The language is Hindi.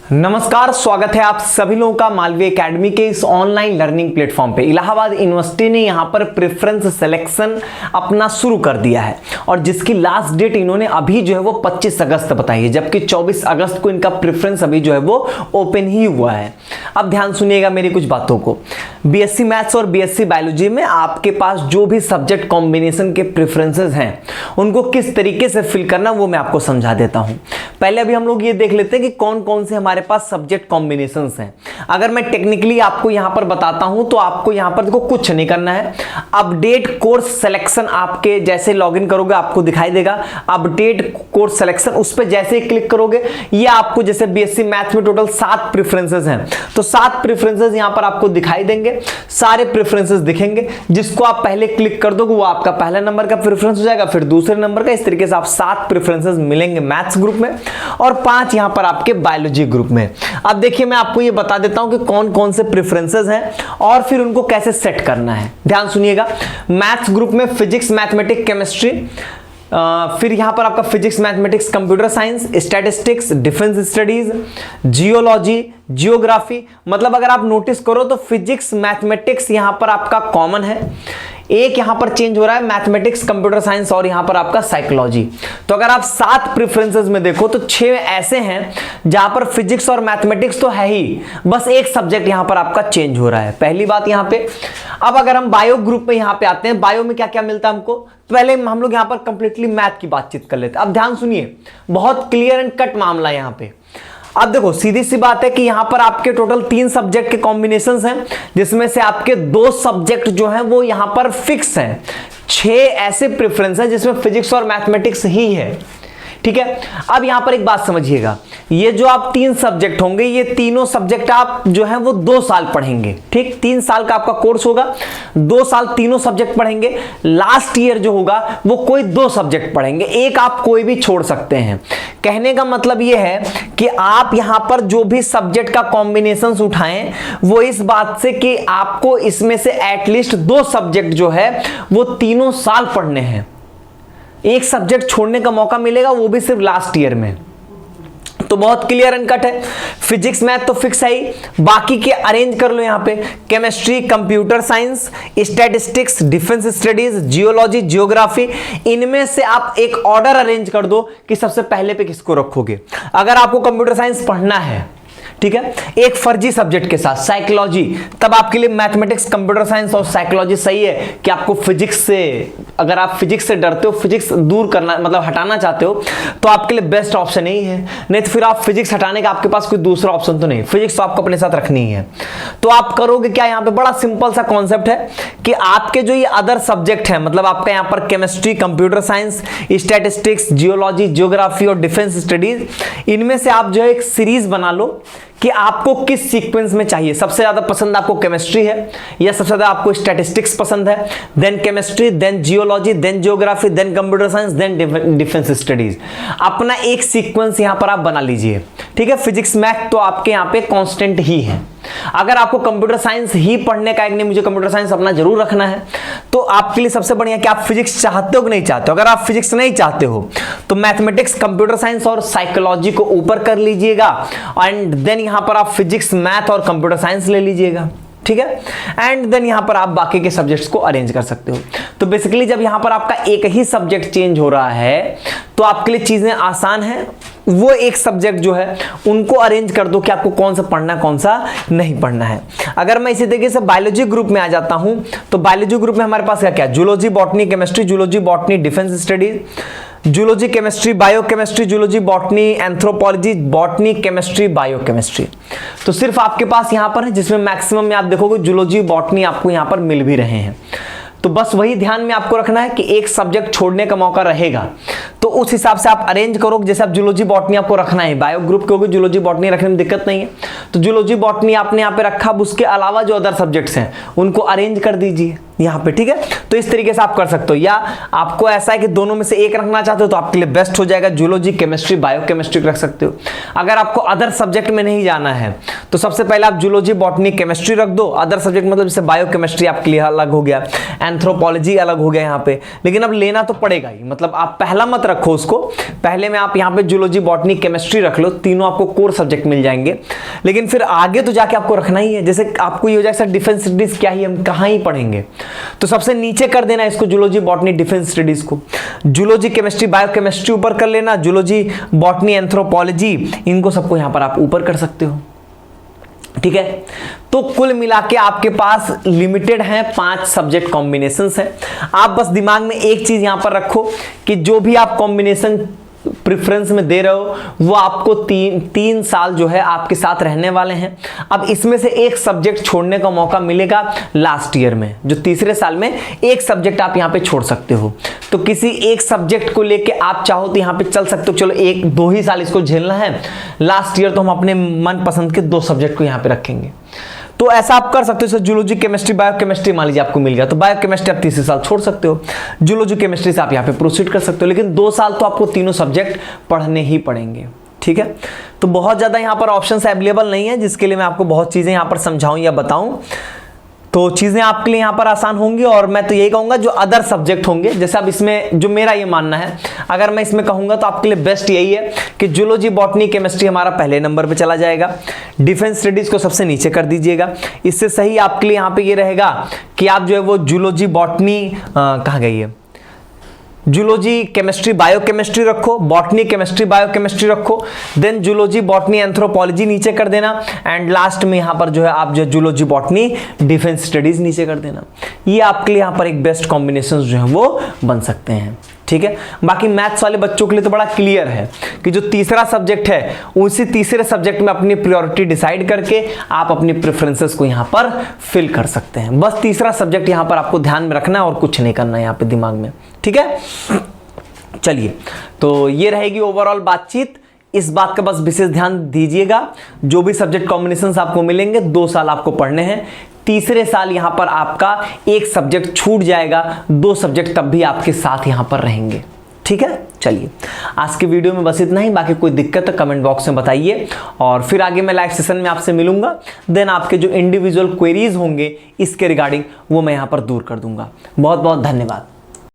नमस्कार, स्वागत है आप सभी लोगों का मालवीय एकेडमी के इस ऑनलाइन लर्निंग प्लेटफॉर्म पे। इलाहाबाद यूनिवर्सिटी ने यहाँ पर प्रेफरेंस सिलेक्शन अपना शुरू कर दिया है और जिसकी लास्ट डेट इन्होंने अभी जो है वो 25 अगस्त बताई है, जबकि 24 अगस्त को इनका प्रेफरेंस अभी जो है वो ओपन ही हुआ है। अब ध्यान सुनिएगा मेरी कुछ बातों को। बीएससी मैथ्स और बीएससी बायोलॉजी में आपके पास जो भी सब्जेक्ट कॉम्बिनेशन के प्रेफरेंसेस हैं उनको किस तरीके से फिल करना वो मैं आपको समझा देता हूँ। पहले अभी हम लोग ये देख लेते हैं कि कौन कौन से हमारे पास सब्जेक्ट कॉम्बिनेशंस हैं। अगर मैं टेक्निकली आपको यहां पर बताता हूं तो आपको यहां पर देखो कुछ नहीं करना है। अपडेट कोर्स सिलेक्शन आपके जैसे लॉगिन करोगे आपको दिखाई देगा अपडेट कोर्स सिलेक्शन, उस पर जैसे ही क्लिक करोगे ये आपको जैसे बीएससी मैथ्स में टोटल 7 प्रेफरेंसेस हैं तो 7 प्रेफरेंसेस यहां पर आपको दिखाई देंगे। सारे प्रेफरेंसेस दिखेंगे, जिसको आप पहले क्लिक कर दोगे वो आपका पहला नंबर का प्रेफरेंस हो जाएगा, फिर दूसरे नंबर का। इस तरीके से आप 7 प्रेफरेंसेस मिलेंगे मैथ्स ग्रुप में और 5 यहां पर आपके बायोलॉजी ग्रुप में। अब देखिए मैं आपको ये बता देता हूं कि कौन कौन से प्रेफरेंसेस हैं और फिर उनको कैसे सेट करना है। ध्यान सुनिएगा। मैथ्स ग्रुप में फिजिक्स, मैथमेटिक्स, केमिस्ट्री, फिर यहां पर आपका physics, mathematics, computer science, statistics, defence studies, geology, geography. मतलब अगर आप नोटिस करो तो फिजिक्स, मैथमेटिक्स यहां पर आपका कॉमन है, एक यहां पर चेंज हो रहा है मैथमेटिक्स, कंप्यूटर साइंस और यहां पर आपका साइकोलॉजी। तो अगर आप 7 प्रेफरेंसेस में देखो तो 6 ऐसे हैं जहां पर फिजिक्स और मैथमेटिक्स तो है ही, बस एक सब्जेक्ट यहां पर आपका चेंज हो रहा है। पहली बात यहां पे। अब अगर हम बायो ग्रुप में यहां पे आते हैं, बायो में क्या क्या मिलता है हमको, पहले हम लोग यहां पर कंप्लीटली मैथ की बातचीत कर लेते हैं। अब ध्यान सुनिए, बहुत क्लियर एंड कट मामला यहां पे। अब देखो सीधी सी बात है कि यहां पर आपके टोटल 3 सब्जेक्ट के कॉम्बिनेशंस हैं, जिसमें से आपके 2 सब्जेक्ट जो हैं वो यहां पर फिक्स हैं। 6 ऐसे प्रेफरेंस हैं जिसमें फिजिक्स और मैथमेटिक्स ही है। ठीक है। अब यहां पर एक बात समझिएगा, ये जो आप 3 सब्जेक्ट होंगे ये तीनों सब्जेक्ट आप जो है वो 2 साल पढ़ेंगे। ठीक, 3 साल का आपका कोर्स होगा, 2 साल तीनों सब्जेक्ट पढ़ेंगे। लास्ट ईयर जो होगा वो कोई 2 सब्जेक्ट पढ़ेंगे, एक आप कोई भी छोड़ सकते हैं। कहने का मतलब ये है कि आप यहां पर जो भी सब्जेक्ट का कॉम्बिनेशंस उठाएं वो इस बात से कि आपको इसमें से एटलीस्ट 2 सब्जेक्ट जो है वो तीनों साल पढ़ने हैं। एक सब्जेक्ट छोड़ने का मौका मिलेगा वो भी सिर्फ लास्ट ईयर में। तो बहुत क्लियर एंड कट है। फिजिक्स मैथ तो फिक्स है ही, बाकी के अरेंज कर लो यहां पे। Chemistry, computer science, statistics, defence studies, geology, geography, इनमें से आप एक ऑर्डर अरेंज कर दो कि सबसे पहले पे किसको रखोगे। अगर आपको कंप्यूटर साइंस पढ़ना है, ठीक है, एक फर्जी सब्जेक्ट के साथ साइकोलॉजी, तब आपके लिए मैथमेटिक्स, कंप्यूटर साइंस और साइकोलॉजी सही है। कि आपको फिजिक्स से, अगर आप फिजिक्स से डरते हो, फिजिक्स दूर करना मतलब हटाना चाहते हो, तो आपके लिए बेस्ट ऑप्शन यही है। नहीं तो फिर आप फिजिक्स हटाने का आपके पास कोई दूसरा ऑप्शन तो नहीं, फिजिक्स तो आपको अपने साथ रखनी ही है। तो आप करोगे क्या, यहां पे बड़ा सिंपल सा कॉन्सेप्ट है कि आपके जो ये अदर सब्जेक्ट है, मतलब आपका यहां पर chemistry, computer science, statistics, geology, geography और डिफेंस स्टडीज, इनमें से आप जो है एक सीरीज बना लो कि आपको किस सीक्वेंस में चाहिए। सबसे ज्यादा पसंद आपको केमिस्ट्री है या सबसे ज्यादा आपको स्टैटिस्टिक्स पसंद है, then chemistry, then geology, then geography, then computer science, then defence studies. अपना एक सीक्वेंस यहां पर आप बना लीजिए। ठीक है। फिजिक्स मैथ तो आपके यहां पे कांस्टेंट ही है। अगर आपको कंप्यूटर साइंस ही पढ़ने का, एक नहीं मुझे कंप्यूटर साइंस अपना जरूर रखना है, तो आपके लिए सबसे बढ़िया कि आप फिजिक्स चाहते हो कि नहीं चाहते हो। अगर आप फिजिक्स नहीं चाहते हो तो मैथमेटिक्स, कंप्यूटर साइंस और साइकोलॉजी को ऊपर कर लीजिएगा एंड देन यहां पर आप फिजिक्स, मैथ और कंप्यूटर साइंस ले लीजिएगा। ठीक है। एंड देन यहां पर आप बाकी के सब्जेक्ट्स को अरेंज कर सकते हो। तो बेसिकली जब यहां पर आपका एक ही सब्जेक्ट चेंज हो रहा है तो आपके लिए चीजें आसान हैं। वो एक सब्जेक्ट जो है उनको अरेंज कर दो कि आपको कौन सा पढ़ना, कौन सा नहीं पढ़ना है। अगर मैं इसी तरीके से बायोलॉजी ग्रुप में आ जाता हूं तो बायोलॉजी ग्रुप में हमारे पास क्या क्या, zoology, botany, chemistry, zoology, botany, defence studies, zoology, chemistry, biochemistry, zoology, botany, anthropology, botany, chemistry, biochemistry. तो सिर्फ आपके पास यहां पर है जिसमें मैक्सिमम में आप देखोगे जूलॉजी, बॉटनी आपको यहां पर मिल भी रहे हैं। तो बस वही ध्यान में आपको रखना है कि एक सब्जेक्ट छोड़ने का मौका रहेगा, तो उस हिसाब से आप अरेंज करो। जैसे आप जूलॉजी, बॉटनी आपको रखना है, बायो ग्रुप के होगी, जूलॉजी, बॉटनी रखने में दिक्कत नहीं है, तो जूलॉजी बॉटनी आपने यहाँ पे रखा, अब उसके अलावा जो अदर सब्जेक्ट्स हैं उनको अरेंज कर दीजिए यहाँ पे, ठीक है। तो इस तरीके से आप कर सकते हो, या आपको ऐसा है कि दोनों में से एक रखना चाहते हो तो आपके लिए बेस्ट हो जाएगा, जूलॉजी केमिस्ट्री बायोकेमिस्ट्री रख सकते हो। अगर आपको अदर सब्जेक्ट में नहीं जाना है तो सबसे पहले आप जूलॉजी बॉटनी केमिस्ट्री रख दो, अदर सब्जेक्ट मतलब जैसे बायोकेमिस्ट्री आपके लिए अलग हो गया, एंथ्रोपोलॉजी अलग हो गया यहाँ पे, लेकिन अब लेना तो पड़ेगा ही, मतलब आप पहला मत रखो उसको, पहले में आप यहाँ पे जूलॉजी बॉटनी केमिस्ट्री रख लो, तीनों आपको कोर सब्जेक्ट मिल जाएंगे। लेकिन फिर आगे तो जाके आपको रखना ही है, जैसे आपको ये हो जाएगा डिफेंस स्टडीज क्या ही हम कहाँ ही पढ़ेंगे, तो सबसे नीचे कर देना इसको जूलॉजी बॉटनी डिफेंस स्टडीज को, जूलॉजी केमिस्ट्री बायोकेमिस्ट्री ऊपर कर लेना, जूलॉजी बॉटनी एंथ्रोपोलॉजी इनको सबको यहां पर आप ऊपर कर सकते हो, ठीक है। तो कुल मिला के आपके पास लिमिटेड है 5 सब्जेक्ट कॉम्बिनेशंस हैं। आप बस दिमाग में एक चीज यहां पर रखो कि जो भी आप कॉम्बिनेशन प्रेफरेंस में दे रहे हो वो आपको तीन साल जो है आपके साथ रहने वाले हैं। अब इसमें से एक सब्जेक्ट छोड़ने का मौका मिलेगा लास्ट ईयर में, जो तीसरे साल में एक सब्जेक्ट आप यहां पे छोड़ सकते हो। तो किसी एक सब्जेक्ट को लेके आप चाहो तो यहां पे चल सकते हो, चलो 1-2 ही साल इसको झेलना है, लास्ट ईयर तो हम अपने मनपसंद के 2 सब्जेक्ट को यहां पे रखेंगे। तो ऐसा आप कर सकते हो, जूलॉजी केमिस्ट्री बायोकेमिस्ट्री मान लीजिए आपको मिल गया तो बायोकेमिस्ट्री आप तीसरे साल छोड़ सकते हो, जूलॉजी केमिस्ट्री से आप यहाँ पे प्रोसीड कर सकते हो, लेकिन 2 साल तो आपको तीनों सब्जेक्ट पढ़ने ही पड़ेंगे, ठीक है। तो बहुत ज़्यादा यहाँ पर ऑप्शंस अवेलेबल नहीं है जिसके लिए मैं आपको बहुत चीज़ें यहाँ पर समझाऊं या बताऊं, तो चीज़ें आपके लिए यहाँ पर आसान होंगी। और मैं तो यही कहूँगा जो अदर सब्जेक्ट होंगे, जैसे अब इसमें जो मेरा ये मानना है, अगर मैं इसमें कहूँगा तो आपके लिए बेस्ट यही है कि जूलॉजी बॉटनी केमिस्ट्री हमारा पहले नंबर पे चला जाएगा, डिफेंस स्टडीज़ को सबसे नीचे कर दीजिएगा। इससे सही आपके लिए यहाँ पे ये रहेगा कि आप जो है वो जूलॉजी बॉटनी कहाँ गई है, जूलॉजी केमिस्ट्री बायोकेमिस्ट्री रखो, बॉटनी केमिस्ट्री बायोकेमिस्ट्री रखो, देन जूलॉजी बॉटनी एंथ्रोपोलॉजी नीचे कर देना, एंड लास्ट में यहाँ पर जो है आप जो जूलॉजी बॉटनी डिफेंस स्टडीज नीचे कर देना। ये आपके लिए यहाँ पर एक बेस्ट कॉम्बिनेशन जो है वो बन सकते हैं, ठीक है। बाकी मैथ्स वाले बच्चों के लिए तो बड़ा क्लियर है कि जो तीसरा सब्जेक्ट है उसी तीसरे सब्जेक्ट में अपनी प्रायोरिटी डिसाइड करके आप अपनी प्रेफरेंसेस को यहाँ पर फिल कर सकते हैं। बस तीसरा सब्जेक्ट यहाँ पर आपको ध्यान में रखना है और कुछ नहीं करना है यहाँ पे दिमाग में, ठीक है। चलिए, तो ये रहेगी ओवरऑल बातचीत। इस बात का बस विशेष ध्यान दीजिएगा, जो भी सब्जेक्ट कॉम्बिनेशंस आपको मिलेंगे 2 साल आपको पढ़ने हैं, तीसरे साल यहां पर आपका एक सब्जेक्ट छूट जाएगा, 2 सब्जेक्ट तब भी आपके साथ यहां पर रहेंगे, ठीक है। चलिए, आज की वीडियो में बस इतना ही, बाकी कोई दिक्कत है कमेंट बॉक्स में बताइए, और फिर आगे मैं लाइव सेशन में आपसे मिलूंगा, देन आपके जो इंडिविजुअल क्वेरीज होंगे इसके रिगार्डिंग वो मैं यहां पर दूर कर दूंगा। बहुत बहुत धन्यवाद।